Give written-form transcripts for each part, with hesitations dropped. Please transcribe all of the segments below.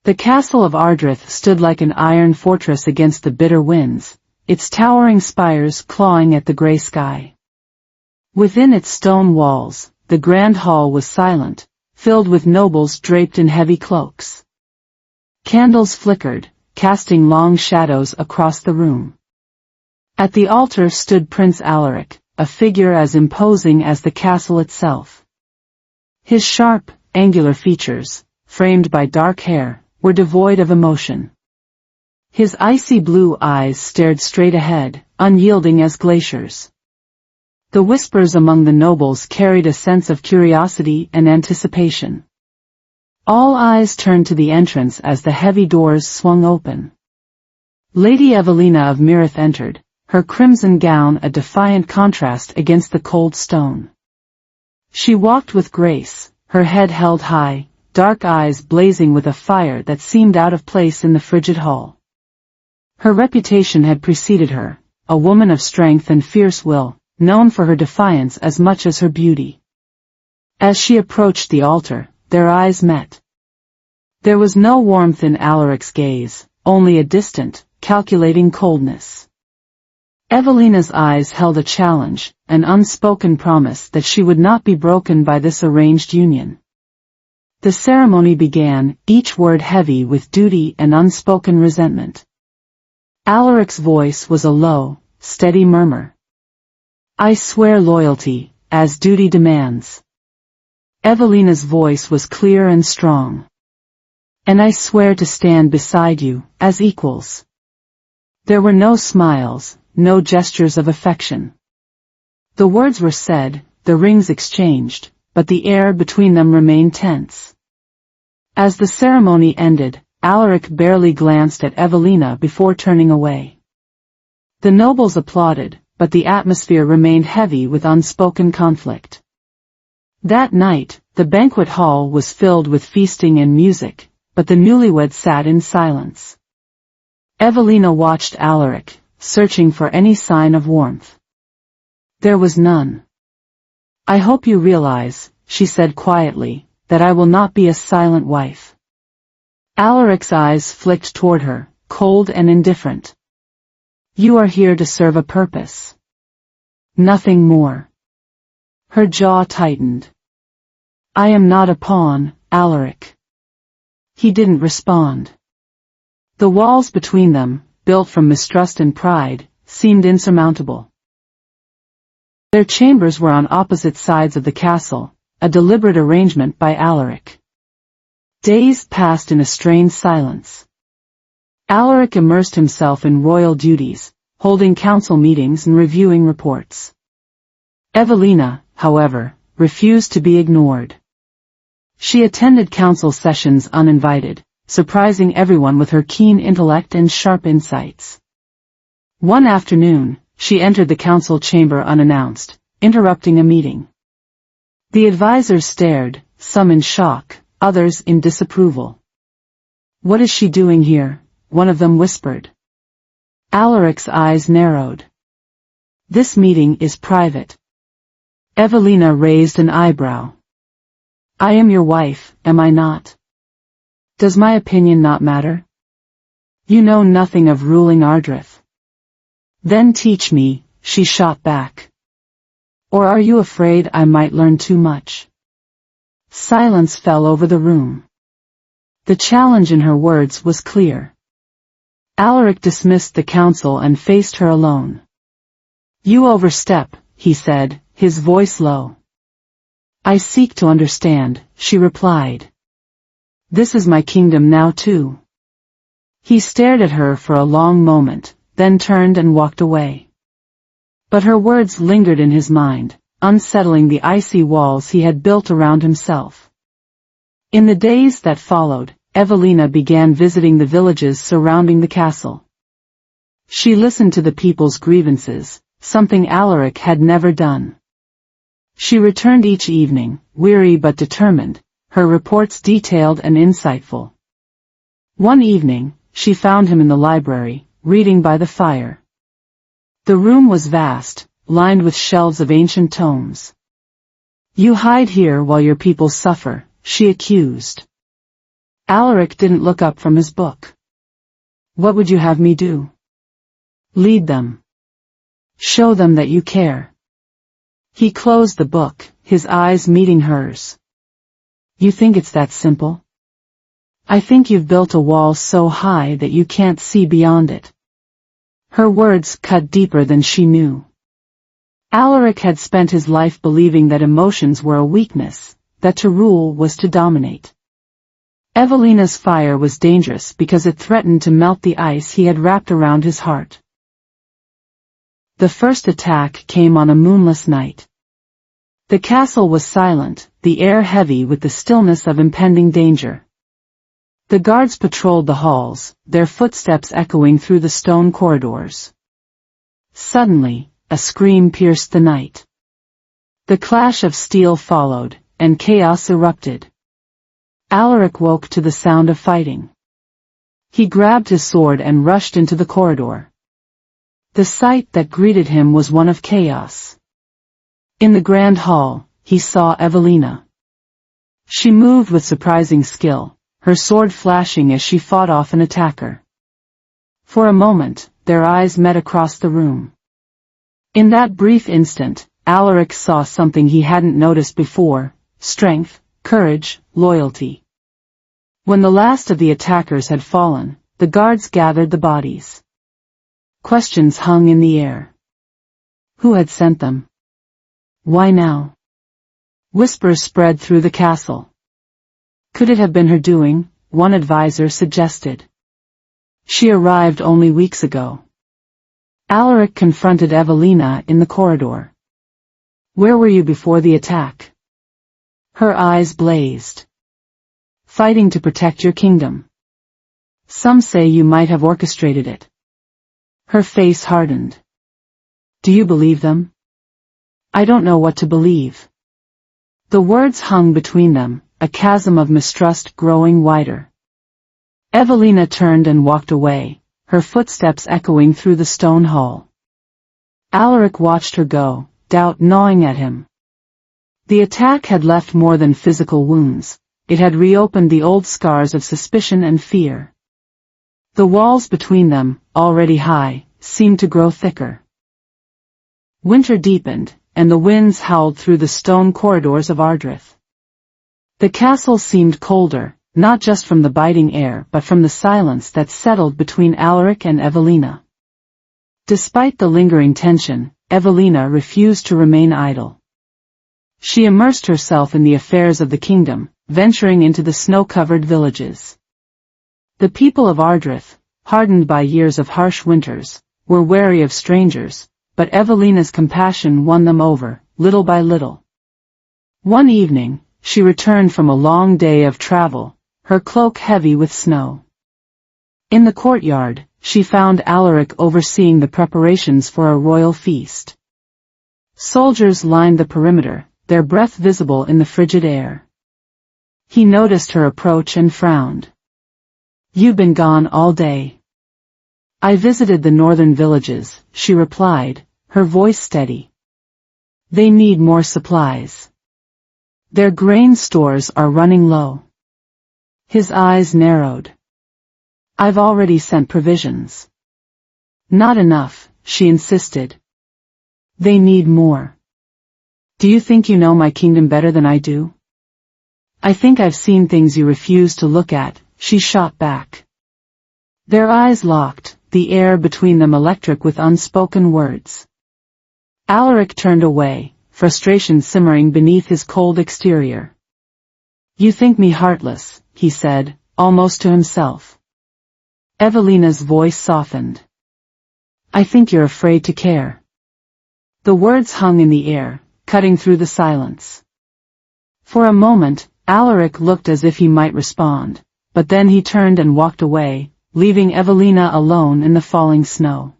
The castle of Ardrith stood like an iron fortress against the bitter winds, its towering spires clawing at the grey sky. Within its stone walls, the grand hall was silent, filled with nobles draped in heavy cloaks. Candles flickered, casting long shadows across the room. At the altar stood Prince Alaric, a figure as imposing as the castle itself. His sharp, angular features, framed by dark hair, were devoid of emotion. His icy blue eyes stared straight ahead, unyielding as glaciers. The whispers among the nobles carried a sense of curiosity and anticipation. All eyes turned to the entrance as the heavy doors swung open. Lady Evelina of Mirith entered, her crimson gown a defiant contrast against the cold stone. She walked with grace, her head held high, dark eyes blazing with a fire that seemed out of place in the frigid hall. Her reputation had preceded her, a woman of strength and fierce will, known for her defiance as much as her beauty. As she approached the altar, their eyes met. There was no warmth in Alaric's gaze, only a distant, calculating coldness. Evelina's eyes held a challenge, an unspoken promise that she would not be broken by this arranged union. The ceremony began, each word heavy with duty and unspoken resentment. Alaric's voice was a low, steady murmur. "I swear loyalty, as duty demands." Evelina's voice was clear and strong. "And I swear to stand beside you, as equals." There were no smiles, no gestures of affection. The words were said, the rings exchanged, but the air between them remained tense. As the ceremony ended, Alaric barely glanced at Evelina before turning away. The nobles applauded, but the atmosphere remained heavy with unspoken conflict. That night, the banquet hall was filled with feasting and music, but the newlyweds sat in silence. Evelina watched Alaric, searching for any sign of warmth. There was none. "I hope you realize," she said quietly, "that I will not be a silent wife." Alaric's eyes flicked toward her, cold and indifferent. "You are here to serve a purpose. Nothing more." Her jaw tightened. "I am not a pawn, Alaric." He didn't respond. The walls between them, built from mistrust and pride, seemed insurmountable. Their chambers were on opposite sides of the castle, a deliberate arrangement by Alaric. Days passed in a strained silence. Alaric immersed himself in royal duties, holding council meetings and reviewing reports. Evelina, however, refused to be ignored. She attended council sessions uninvited, surprising everyone with her keen intellect and sharp insights. One afternoon, she entered the council chamber unannounced, interrupting a meeting. The advisors stared, some in shock, others in disapproval. "What is she doing here?" one of them whispered. Alaric's eyes narrowed. "This meeting is private." Evelina raised an eyebrow. "I am your wife, am I not? Does my opinion not matter? You know nothing of ruling Ardrith." "Then teach me," she shot back. "Or are you afraid I might learn too much?" Silence fell over the room. The challenge in her words was clear. Alaric dismissed the council and faced her alone. "You overstep," he said, his voice low. "I seek to understand," she replied. "This is my kingdom now too." He stared at her for a long moment, then turned and walked away. But her words lingered in his mind, unsettling the icy walls he had built around himself. In the days that followed, Evelina began visiting the villages surrounding the castle. She listened to the people's grievances, something Alaric had never done. She returned each evening, weary but determined, her reports detailed and insightful. One evening, she found him in the library, reading by the fire. The room was vast, lined with shelves of ancient tomes. "You hide here while your people suffer," she accused. Alaric didn't look up from his book. What would you have me do? Lead them. Show them that you care. He closed the book, his eyes meeting hers. You think it's that simple? I think you've built a wall so high that you can't see beyond it. Her words cut deeper than she knew. Alaric had spent his life believing that emotions were a weakness, that to rule was to dominate. Evelina's fire was dangerous because it threatened to melt the ice he had wrapped around his heart. The first attack came on a moonless night. The castle was silent, the air heavy with the stillness of impending danger. The guards patrolled the halls, their footsteps echoing through the stone corridors. Suddenly, a scream pierced the night. The clash of steel followed, and chaos erupted. Alaric woke to the sound of fighting. He grabbed his sword and rushed into the corridor. The sight that greeted him was one of chaos. In the grand hall, he saw Evelina. She moved with surprising skill, her sword flashing as she fought off an attacker. For a moment, their eyes met across the room. In that brief instant, Alaric saw something he hadn't noticed before: strength, courage, loyalty. When the last of the attackers had fallen, the guards gathered the bodies. Questions hung in the air. Who had sent them? Why now? Whispers spread through the castle. Could it have been her doing? One advisor suggested. She arrived only weeks ago. Alaric confronted Evelina in the corridor. Where were you before the attack? Her eyes blazed. Fighting to protect your kingdom. Some say you might have orchestrated it. Her face hardened. Do you believe them? I don't know what to believe. The words hung between them, a chasm of mistrust growing wider. Evelina turned and walked away, her footsteps echoing through the stone hall. Alaric watched her go, doubt gnawing at him. The attack had left more than physical wounds. It had reopened the old scars of suspicion and fear. The walls between them, already high, seemed to grow thicker. Winter deepened, and the winds howled through the stone corridors of Ardrith. The castle seemed colder, not just from the biting air but from the silence that settled between Alaric and Evelina. Despite the lingering tension, Evelina refused to remain idle. She immersed herself in the affairs of the kingdom, venturing into the snow-covered villages. The people of Ardrith, hardened by years of harsh winters, were wary of strangers, but Evelina's compassion won them over, little by little. One evening, she returned from a long day of travel, her cloak heavy with snow. In the courtyard, she found Alaric overseeing the preparations for a royal feast. Soldiers lined the perimeter, their breath visible in the frigid air. He noticed her approach and frowned. You've been gone all day. I visited the northern villages, she replied, her voice steady. They need more supplies. Their grain stores are running low. His eyes narrowed. I've already sent provisions. Not enough, she insisted. They need more. Do you think you know my kingdom better than I do? I think I've seen things you refuse to look at, she shot back. Their eyes locked, the air between them electric with unspoken words. Alaric turned away, frustration simmering beneath his cold exterior. You think me heartless, he said, almost to himself. Evelina's voice softened. I think you're afraid to care. The words hung in the air, cutting through the silence. For a moment, Alaric looked as if he might respond, but then he turned and walked away, leaving Evelina alone in the falling snow.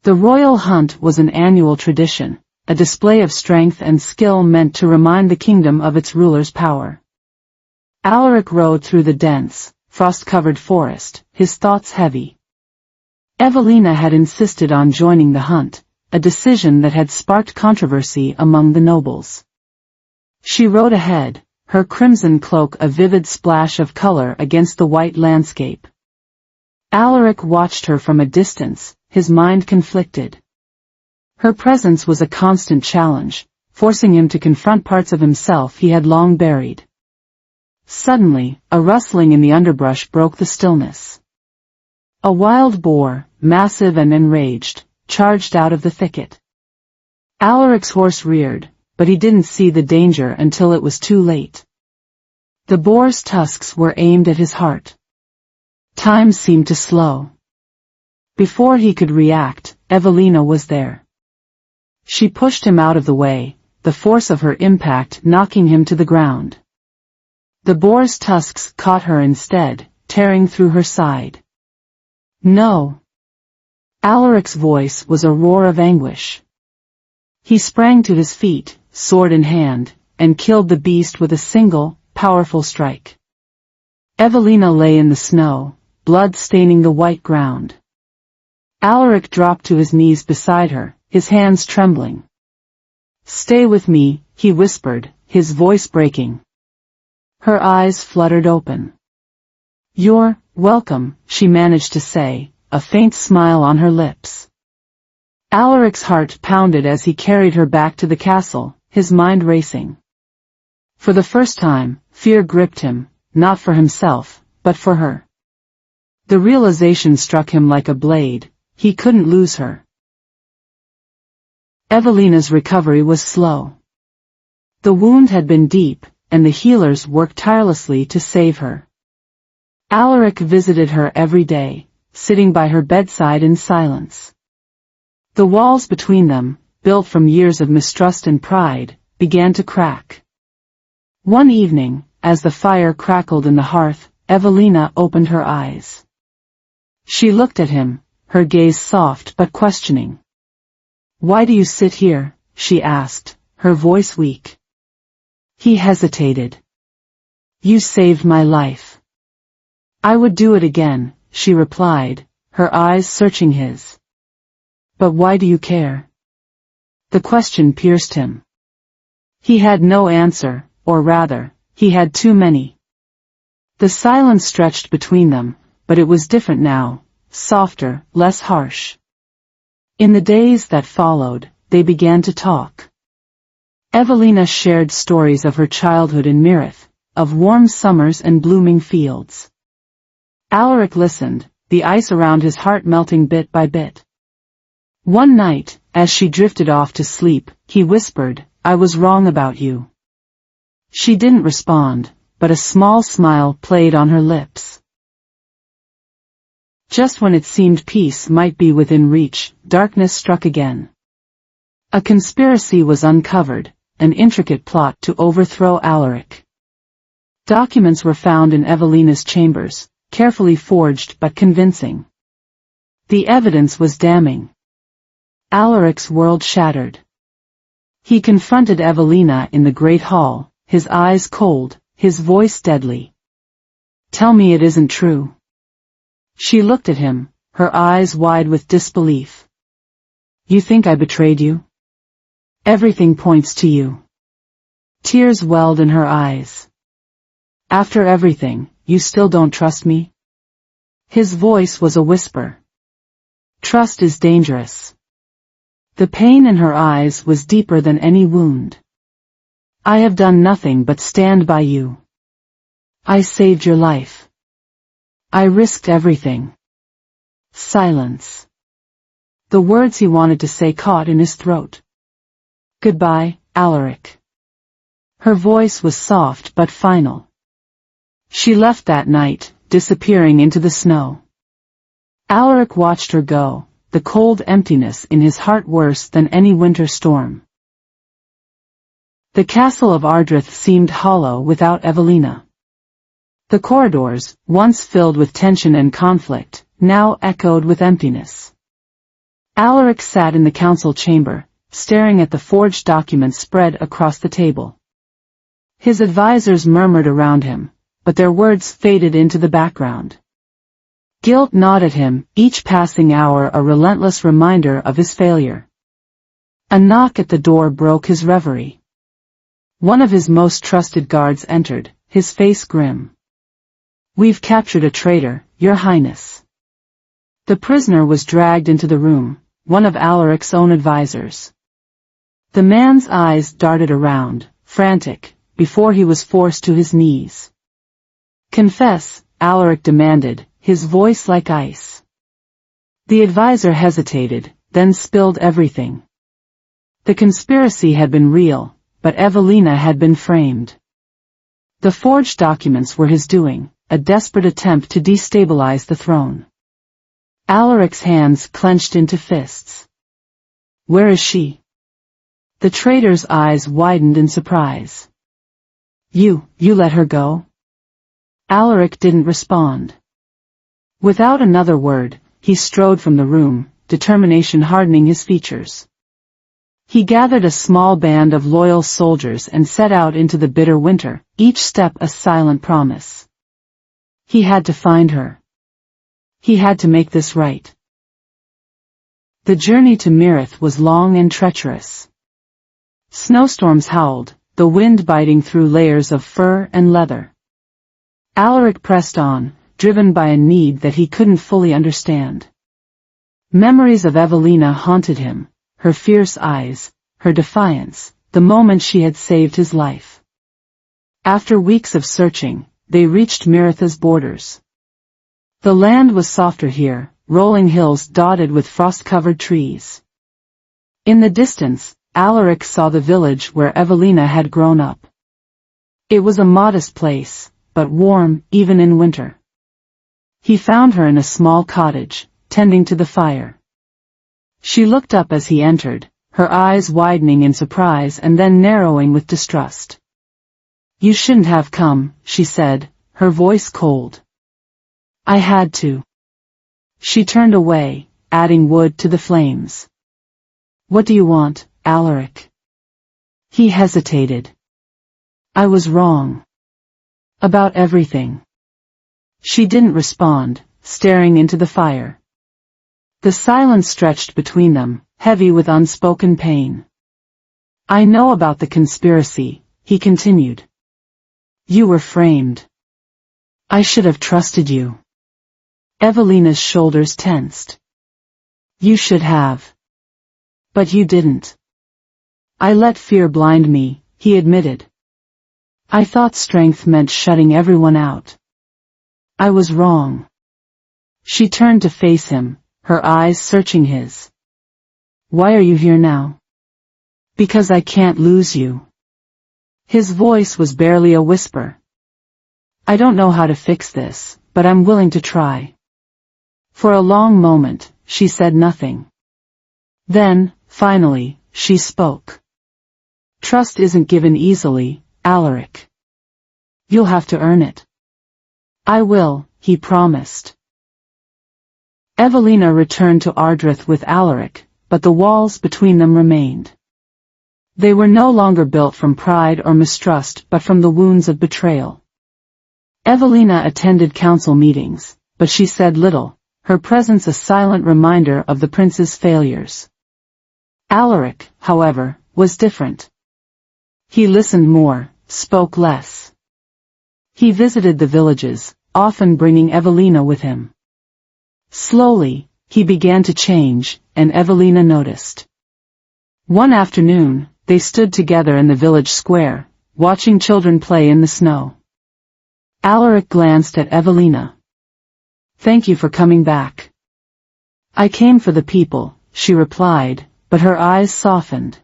The royal hunt was an annual tradition, a display of strength and skill meant to remind the kingdom of its ruler's power. Alaric rode through the dense, frost-covered forest, his thoughts heavy. Evelina had insisted on joining the hunt, a decision that had sparked controversy among the nobles. She rode ahead, her crimson cloak a vivid splash of color against the white landscape. Alaric watched her from a distance, his mind conflicted. Her presence was a constant challenge, forcing him to confront parts of himself he had long buried. Suddenly, a rustling in the underbrush broke the stillness. A wild boar, massive and enraged, charged out of the thicket. Alaric's horse reared, but he didn't see the danger until it was too late. The boar's tusks were aimed at his heart. Time seemed to slow. Before he could react, Evelina was there. She pushed him out of the way, the force of her impact knocking him to the ground. The boar's tusks caught her instead, tearing through her side. No! Alaric's voice was a roar of anguish. He sprang to his feet, sword in hand, and killed the beast with a single, powerful strike. Evelina lay in the snow, blood staining the white ground. Alaric dropped to his knees beside her, his hands trembling. "Stay with me," he whispered, his voice breaking. Her eyes fluttered open. "You're welcome," she managed to say, a faint smile on her lips. Alaric's heart pounded as he carried her back to the castle, his mind racing. For the first time, fear gripped him, not for himself, but for her. The realization struck him like a blade: he couldn't lose her. Evelina's recovery was slow. The wound had been deep, and the healers worked tirelessly to save her. Alaric visited her every day, sitting by her bedside in silence. The walls between them, built from years of mistrust and pride, began to crack. One evening, as the fire crackled in the hearth, Evelina opened her eyes. She looked at him, her gaze soft but questioning. "Why do you sit here?" she asked, her voice weak. He hesitated. "You saved my life." "I would do it again," she replied, her eyes searching his. "But why do you care?" The question pierced him. He had no answer, or rather, he had too many. The silence stretched between them, but it was different now, softer, less harsh. In the days that followed, they began to talk. Evelina shared stories of her childhood in Mirith, of warm summers and blooming fields. Alaric listened, the ice around his heart melting bit by bit. One night, as she drifted off to sleep, he whispered, "I was wrong about you." She didn't respond, but a small smile played on her lips. Just when it seemed peace might be within reach, darkness struck again. A conspiracy was uncovered, an intricate plot to overthrow Alaric. Documents were found in Evelina's chambers, carefully forged but convincing. The evidence was damning. Alaric's world shattered. He confronted Evelina in the great hall, his eyes cold, his voice deadly. "Tell me it isn't true." She looked at him, her eyes wide with disbelief. "You think I betrayed you?" "Everything points to you." Tears welled in her eyes. "After everything, you still don't trust me?" His voice was a whisper. "Trust is dangerous." The pain in her eyes was deeper than any wound. "I have done nothing but stand by you. I saved your life. I risked everything." Silence. The words he wanted to say caught in his throat. "Goodbye, Alaric." Her voice was soft but final. She left that night, disappearing into the snow. Alaric watched her go, the cold emptiness in his heart worse than any winter storm. The castle of Ardrith seemed hollow without Evelina. The corridors, once filled with tension and conflict, now echoed with emptiness. Alaric sat in the council chamber, staring at the forged documents spread across the table. His advisors murmured around him, but their words faded into the background. Guilt gnawed at him, each passing hour a relentless reminder of his failure. A knock at the door broke his reverie. One of his most trusted guards entered, his face grim. "We've captured a traitor, Your Highness." The prisoner was dragged into the room, one of Alaric's own advisors. The man's eyes darted around, frantic, before he was forced to his knees. "Confess," Alaric demanded, his voice like ice. The advisor hesitated, then spilled everything. The conspiracy had been real, but Evelina had been framed. The forged documents were his doing, a desperate attempt to destabilize the throne. Alaric's hands clenched into fists. "Where is she?" The traitor's eyes widened in surprise. You let her go?" Alaric didn't respond. Without another word, he strode from the room, determination hardening his features. He gathered a small band of loyal soldiers and set out into the bitter winter, each step a silent promise. He had to find her. He had to make this right. The journey to Mirith was long and treacherous. Snowstorms howled, the wind biting through layers of fur and leather. Alaric pressed on, driven by a need that he couldn't fully understand. Memories of Evelina haunted him, her fierce eyes, her defiance, the moment she had saved his life. After weeks of searching, they reached Miritha's borders. The land was softer here, rolling hills dotted with frost-covered trees. In the distance, Alaric saw the village where Evelina had grown up. It was a modest place, but warm, even in winter. He found her in a small cottage, tending to the fire. She looked up as he entered, her eyes widening in surprise and then narrowing with distrust. "You shouldn't have come," she said, her voice cold. "I had to." She turned away, adding wood to the flames. "What do you want, Alaric?" He hesitated. "I was wrong. About everything." She didn't respond, staring into the fire. The silence stretched between them, heavy with unspoken pain. "I know about the conspiracy," he continued. "You were framed. I should have trusted you." Evelina's shoulders tensed. "You should have. But you didn't." "I let fear blind me," he admitted. "I thought strength meant shutting everyone out. I was wrong." She turned to face him, her eyes searching his. "Why are you here now?" "Because I can't lose you." His voice was barely a whisper. "I don't know how to fix this, but I'm willing to try." For a long moment, she said nothing. Then, finally, she spoke. "Trust isn't given easily, Alaric. You'll have to earn it." "I will," he promised. Evelina returned to Ardrith with Alaric, but the walls between them remained. They were no longer built from pride or mistrust but from the wounds of betrayal. Evelina attended council meetings, but she said little, her presence a silent reminder of the prince's failures. Alaric, however, was different. He listened more, spoke less. He visited the villages, often bringing Evelina with him. Slowly, he began to change, and Evelina noticed. One afternoon, they stood together in the village square, watching children play in the snow. Alaric glanced at Evelina. "Thank you for coming back." "I came for the people," she replied, but her eyes softened.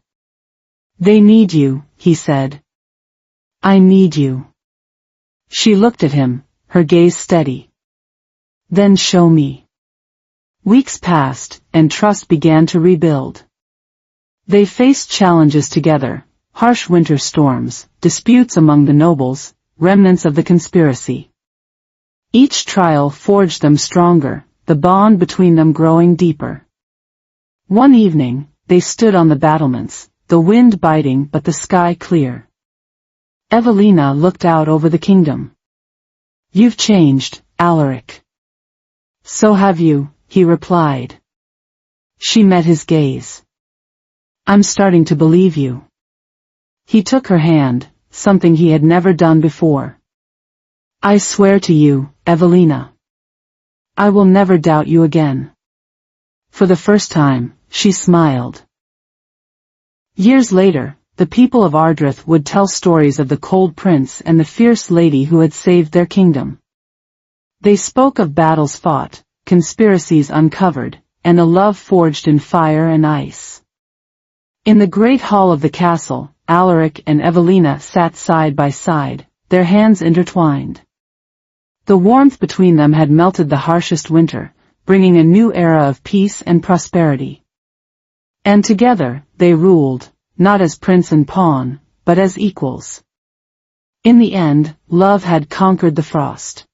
"They need you," he said. "I need you." She looked at him, her gaze steady. "Then show me." Weeks passed, and trust began to rebuild. They faced challenges together, harsh winter storms, disputes among the nobles, remnants of the conspiracy. Each trial forged them stronger, the bond between them growing deeper. One evening, they stood on the battlements, the wind biting but the sky clear. Evelina looked out over the kingdom. "You've changed, Alaric." "So have you," he replied. She met his gaze. "I'm starting to believe you." He took her hand, something he had never done before. "I swear to you, Evelina. I will never doubt you again." For the first time, she smiled. Years later, the people of Ardrith would tell stories of the cold prince and the fierce lady who had saved their kingdom. They spoke of battles fought, conspiracies uncovered, and a love forged in fire and ice. In the great hall of the castle, Alaric and Evelina sat side by side, their hands intertwined. The warmth between them had melted the harshest winter, bringing a new era of peace and prosperity. And together, they ruled, not as prince and pawn, but as equals. In the end, love had conquered the frost.